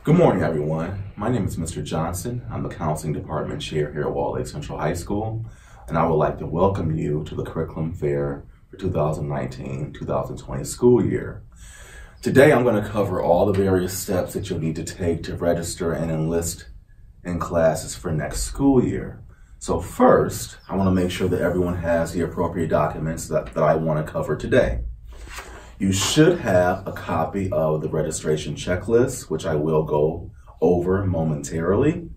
Good morning, everyone. My name is Mr. Johnson. I'm the Counseling Department Chair here at Wall Lake Central High School, and I would like to welcome you to the Curriculum Fair for 2019-2020 school year. Today, I'm going to cover all the various steps that you'll need to take to register and enlist in classes for next school year. So first, I want to make sure that everyone has the appropriate documents that I want to cover today. You should have a copy of the registration checklist, which I will go over momentarily.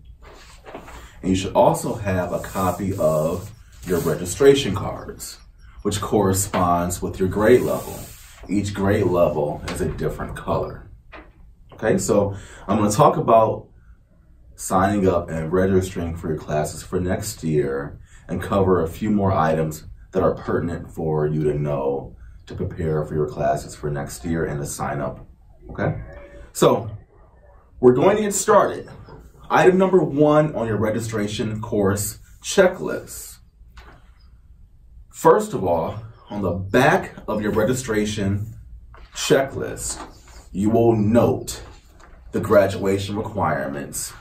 And you should also have a copy of your registration cards, which corresponds with your grade level. Each grade level is a different color. Okay, so I'm going to talk about signing up and registering for your classes for next year and cover a few more items that are pertinent for you to know to prepare for your classes for next year and to sign up, okay? So we're going to get started. Item number 1 on your registration course checklist. First of all, on the back of your registration checklist, you will note the graduation requirements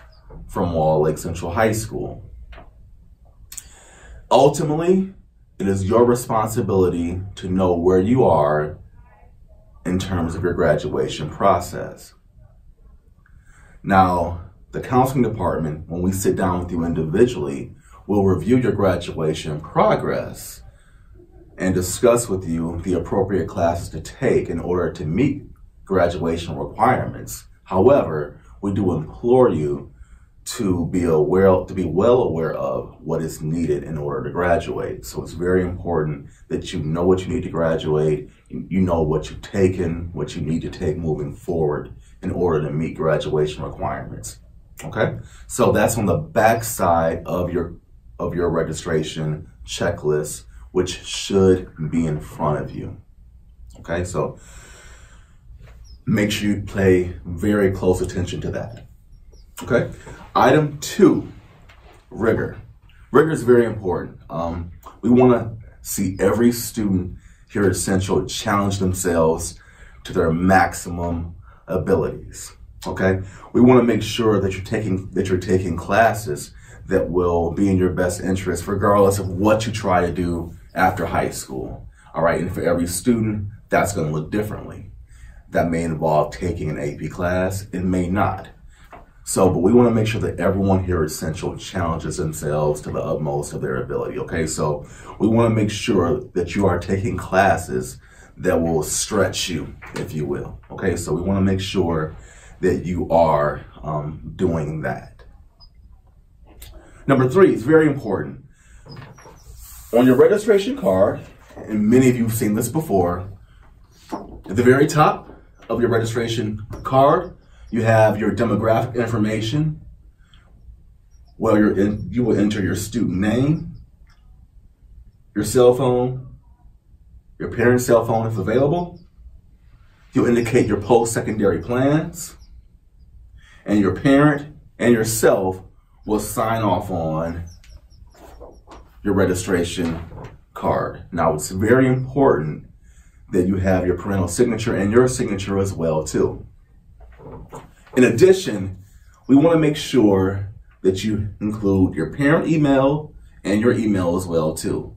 from Wall Lake Central High School. Ultimately, it is your responsibility to know where you are in terms of your graduation process. Now, the counseling department, when we sit down with you individually, will review your graduation progress and discuss with you the appropriate classes to take in order to meet graduation requirements. However, we do implore you to be well aware of what is needed in order to graduate. So it's very important that you know what you need to graduate, you know what you've taken, what you need to take moving forward in order to meet graduation requirements. Okay? So that's on the back side of your registration checklist, which should be in front of you. Okay? So make sure you pay very close attention to that. Okay, item 2, rigor. Rigor is very important. We want to see every student here at Central challenge themselves to their maximum abilities. Okay, we want to make sure that you're taking classes that will be in your best interest, regardless of what you try to do after high school. All right, and for every student, that's going to look differently. That may involve taking an AP class. It may not. So, but we want to make sure that everyone here at Central challenges themselves to the utmost of their ability, okay? So we want to make sure that you are taking classes that will stretch you, if you will, okay? So we want to make sure that you are doing that. Number 3 is very important. On your registration card, and many of you have seen this before, at the very top of your registration card, you have your demographic information. Well, you will enter your student name, your cell phone, your parent's cell phone if available. You'll indicate your post-secondary plans, and your parent and yourself will sign off on your registration card. Now, it's very important that you have your parental signature and your signature as well, too. In addition, we want to make sure that you include your parent email and your email as well, too.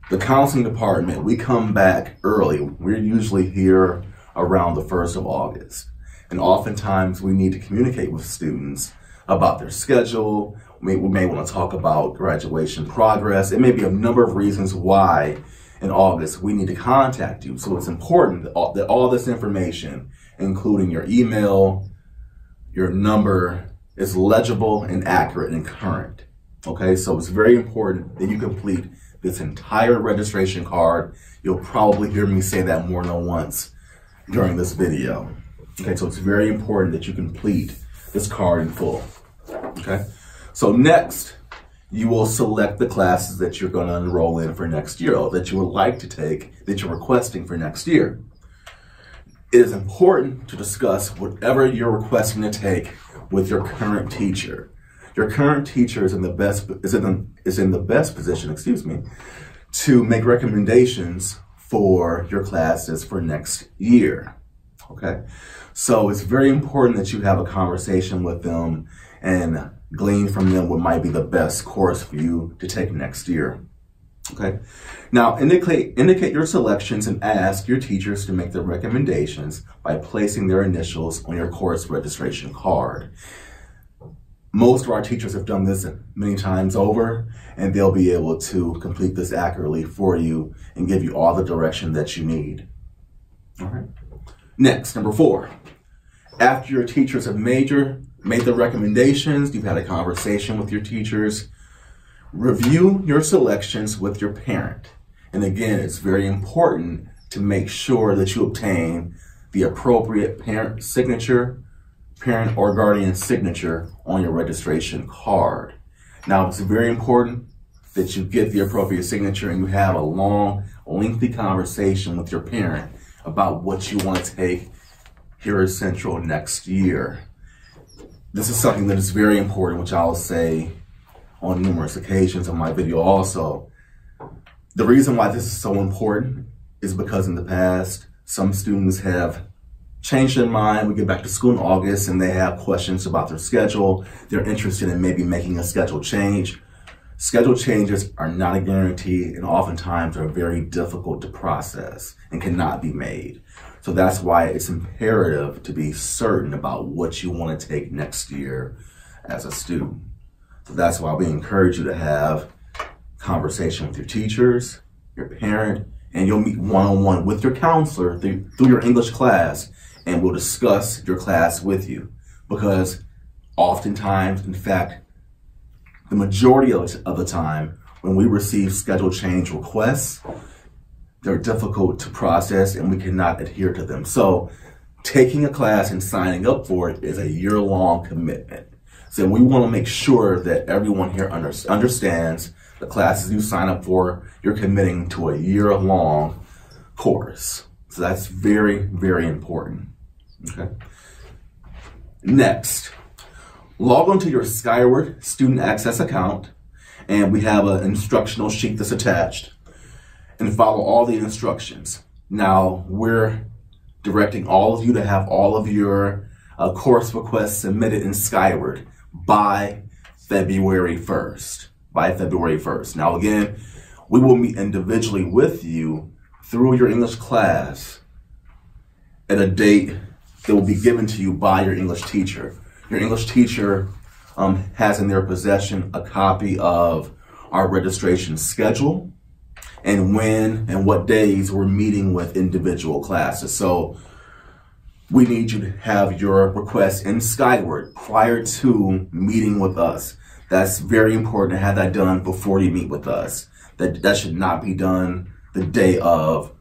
The counseling department, we come back early. We're usually here around the 1st of August. And oftentimes we need to communicate with students about their schedule. We may want to talk about graduation progress. It may be a number of reasons why in August we need to contact you. So it's important that all this information, including your email, your number, is legible and accurate and current. Okay, so it's very important that you complete this entire registration card. You'll probably hear me say that more than once during this video. Okay, so it's very important that you complete this card in full. Okay, so next, you will select the classes that you're going to enroll in for next year, or that you would like to take, that you're requesting for next year. It is important to discuss whatever you're requesting to take with your current teacher. Your current teacher is in the best position, to make recommendations for your classes for next year. Okay, so it's very important that you have a conversation with them and glean from them what might be the best course for you to take next year. Okay, now indicate your selections and ask your teachers to make their recommendations by placing their initials on your course registration card. Most of our teachers have done this many times over, and they'll be able to complete this accurately for you and give you all the direction that you need. All right. Next, number 4. After your teachers have made the recommendations, you've had a conversation with your teachers, review your selections with your parent. And again, it's very important to make sure that you obtain the appropriate parent signature, parent or guardian signature on your registration card. Now, it's very important that you get the appropriate signature and you have a long, lengthy conversation with your parent about what you want to take here at Central next year. This is something that is very important, which I'll say on numerous occasions on my video also. The reason why this is so important is because in the past, some students have changed their mind. We get back to school in August and they have questions about their schedule. They're interested in maybe making a schedule change. Schedule changes are not a guarantee and oftentimes are very difficult to process and cannot be made. So that's why it's imperative to be certain about what you want to take next year as a student. So that's why we encourage you to have conversation with your teachers, your parent, and you'll meet one-on-one with your counselor through your English class, and we'll discuss your class with you. Because oftentimes, in fact, the majority of the time, when we receive schedule change requests, they're difficult to process and we cannot adhere to them. So taking a class and signing up for it is a year-long commitment. So we want to make sure that everyone here understands the classes you sign up for, you're committing to a year-long course. So that's very, very important. Okay. Next, log onto your Skyward Student Access account, and we have an instructional sheet that's attached, and follow all the instructions. Now, we're directing all of you to have all of your course requests submitted in Skyward by February 1st. Now, again, we will meet individually with you through your English class at a date that will be given to you by your English teacher. Your English teacher has in their possession a copy of our registration schedule and when and what days we're meeting with individual classes. So we need you to have your request in Skyward prior to meeting with us. That's very important to have that done before you meet with us. That should not be done the day of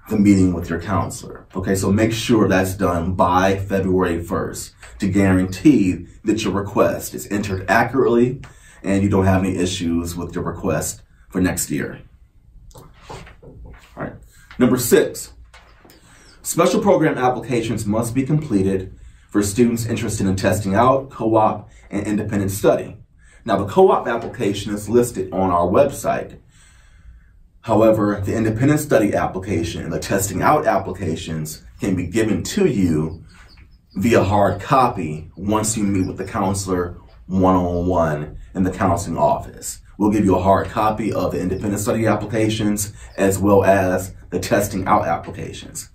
the meeting with your counselor. Okay, so make sure that's done by February 1st to guarantee that your request is entered accurately and you don't have any issues with your request for next year. All right. Number 6, special program applications must be completed for students interested in testing out, co-op, and independent study. Now, the co-op application is listed on our website. However, the independent study application and the testing out applications can be given to you via hard copy once you meet with the counselor one-on-one in the counseling office. We'll give you a hard copy of the independent study applications as well as the testing out applications.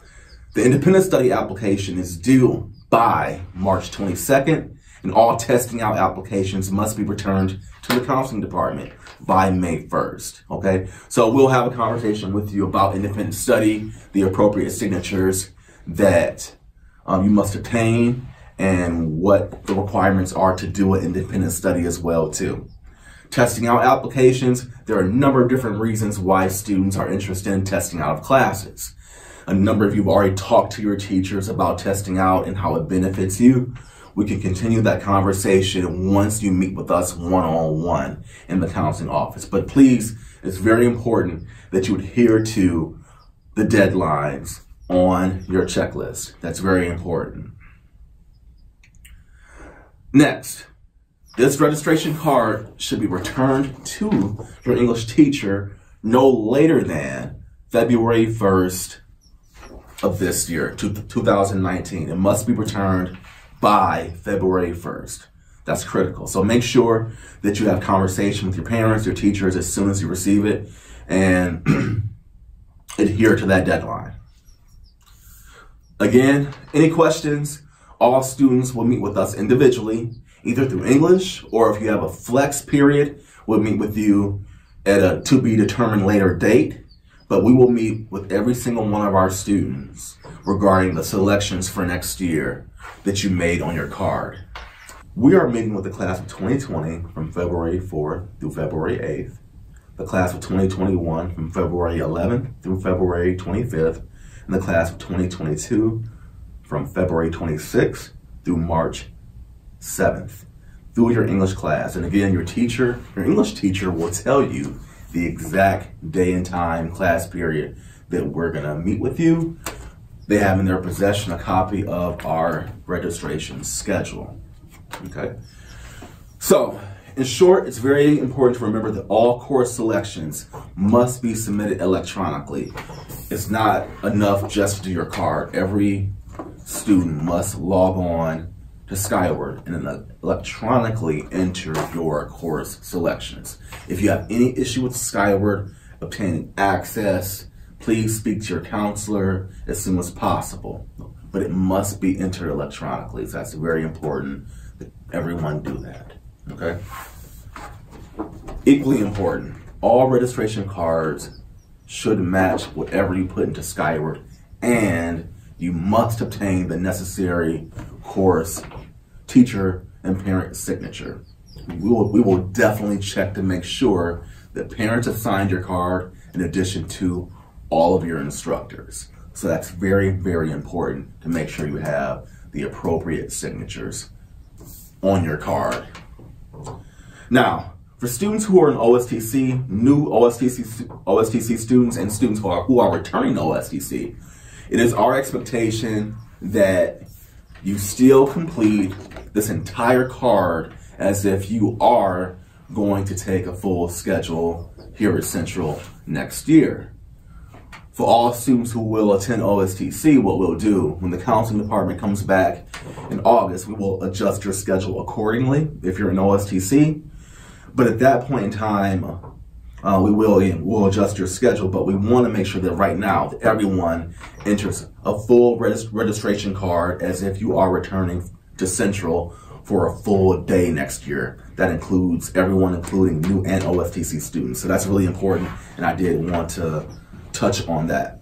The independent study application is due by March 22nd, and all testing out applications must be returned to the counseling department by May 1st, okay? So we'll have a conversation with you about independent study, the appropriate signatures that you must obtain, and what the requirements are to do an independent study as well, too. Testing out applications, there are a number of different reasons why students are interested in testing out of classes. A number of you have already talked to your teachers about testing out and how it benefits you. We can continue that conversation once you meet with us one-on-one in the counseling office. But please, it's very important that you adhere to the deadlines on your checklist. That's very important. Next, this registration card should be returned to your English teacher no later than February 1st, of this year, 2019. It must be returned by February 1st. That's critical. So make sure that you have conversation with your parents, your teachers as soon as you receive it, and adhere to that deadline. Again, any questions, all students will meet with us individually, either through English, or if you have a flex period, we'll meet with you at a to be determined later date. But we will meet with every single one of our students regarding the selections for next year that you made on your card. We are meeting with the class of 2020 from February 4th through February 8th, the class of 2021 from February 11th through February 25th, and the class of 2022 from February 26th through March 7th through your English class. And again, your English teacher will tell you the exact day and time, class period that we're gonna meet with you. They have in their possession a copy of our registration schedule, okay? So, in short, it's very important to remember that all course selections must be submitted electronically. It's not enough just to do your card. Every student must log on to Skyward and then electronically enter your course selections. If you have any issue with Skyward obtaining access, please speak to your counselor as soon as possible. But it must be entered electronically, so that's very important that everyone do that, okay? Equally important, all registration cards should match whatever you put into Skyward, and you must obtain the necessary course teacher and parent signature. We will definitely check to make sure that parents have signed your card in addition to all of your instructors. So that's very, very important to make sure you have the appropriate signatures on your card. Now, for students who are in OSTC, new OSTC students and students who are returning to OSTC, it is our expectation that you still complete this entire card as if you are going to take a full schedule here at Central next year. For all students who will attend OSTC, what we'll do, when the counseling department comes back in August, we will adjust your schedule accordingly if you're in OSTC. But at that point in time, we'll adjust your schedule, but we want to make sure that right now that everyone enters a full registration card as if you are returning to Central for a full day next year. That includes everyone, including new and OSTC students. So that's really important, and I did want to touch on that.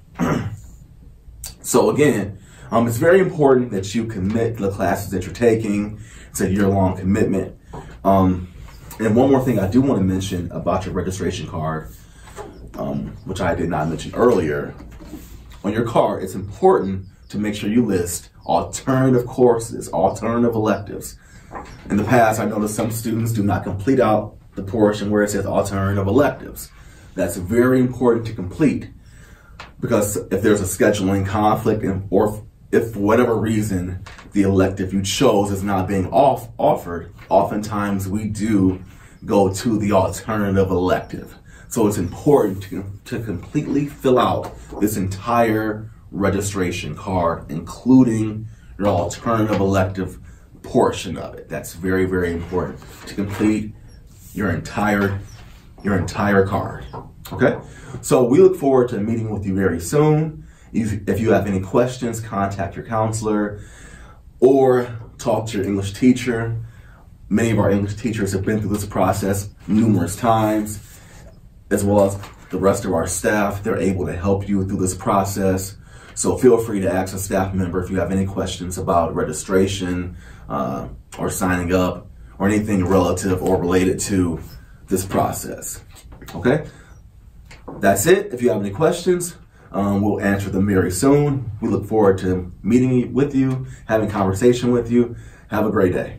So again, it's very important that you commit to the classes that you're taking. It's a year-long commitment. And one more thing I do want to mention about your registration card, which I did not mention earlier. On your card, it's important to make sure you list alternative courses, alternative electives. In the past, I noticed some students do not complete out the portion where it says alternative electives. That's very important to complete, because if there's a scheduling conflict or if for whatever reason the elective you chose is not being offered, oftentimes we do go to the alternative elective. So it's important to completely fill out this entire registration card, including your alternative elective portion of it. That's very, very important to complete your entire card. Okay? So we look forward to meeting with you very soon. If you have any questions, contact your counselor or talk to your English teacher. Many of our English teachers have been through this process numerous times, as well as the rest of our staff. They're able to help you through this process. So feel free to ask a staff member if you have any questions about registration or signing up or anything relative or related to this process. Okay? That's it. If you have any questions, we'll answer them very soon. We look forward to meeting with you, having conversation with you. Have a great day.